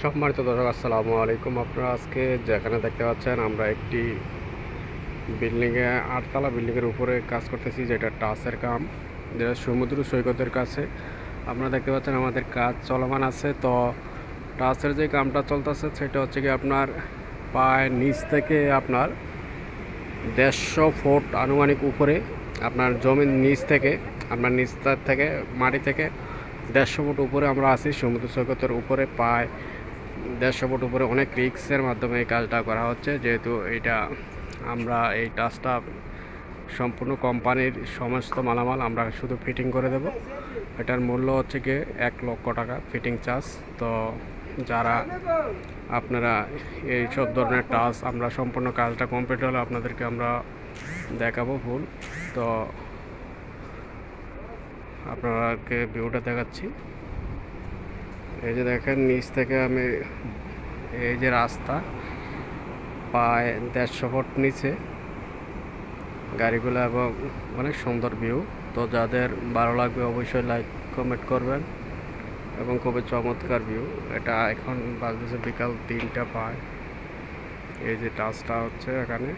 সম্মানিত দর্শক, আসসালামু আলাইকুম। আপনারা আজকে যেখানে দেখতে পাচ্ছেন আমরা একটি বিল্ডিংয়ে 8 তলা বিল্ডিংয়ের উপরে কাজ করতেছি, যেটা টাসের কাম, যেটা সমুদ্র সৈকতের কাছে। আপনারা দেখতে পাচ্ছেন আমাদের কাজ চলমান আছে। তো টাসের যে কামটা চলতেছে সেটা হচ্ছে কি আপনার পায়ের নিচ থেকে আপনার 150 ফুট আনুমানিক উপরে, আপনার জমির নিচ থেকে, আপনার নিচটার থেকে মাটি থেকে 150 ফুট উপরে আমরা আছি সমুদ্র সৈকতের উপরে। পায় 150 ফুট উপরে অনেক রিক্সের মাধ্যমে এই কাজটা করা হচ্ছে, যেহেতু এইটা আমরা এই টাচটা সম্পূর্ণ কোম্পানির সমস্ত মালামাল আমরা শুধু ফিটিং করে দেব। এটার মূল্য হচ্ছে গিয়ে 1,00,000 টাকা ফিটিং চার্জ। তো যারা আপনারা এই সব ধরনের টাচ, আমরা সম্পূর্ণ কাজটা কমপ্লিট হলে আপনাদেরকে আমরা দেখাবো ফুল। তো আপনাকে ভিউটা দেখাচ্ছি। এই যে দেখেন নিচ থেকে আমি, এই যে রাস্তা প্রায় 150 ফুট নিচে গাড়িগুলো, এবং অনেক সুন্দর ভিউ। তো যাদের ভালো লাগবে অবশ্যই লাইক কমেন্ট করবেন, এবং খুবই চমৎকার ভিউ। এটা এখন বাজতেছে বিকাল 3টা। পায় এই যে টাচটা হচ্ছে এখানে।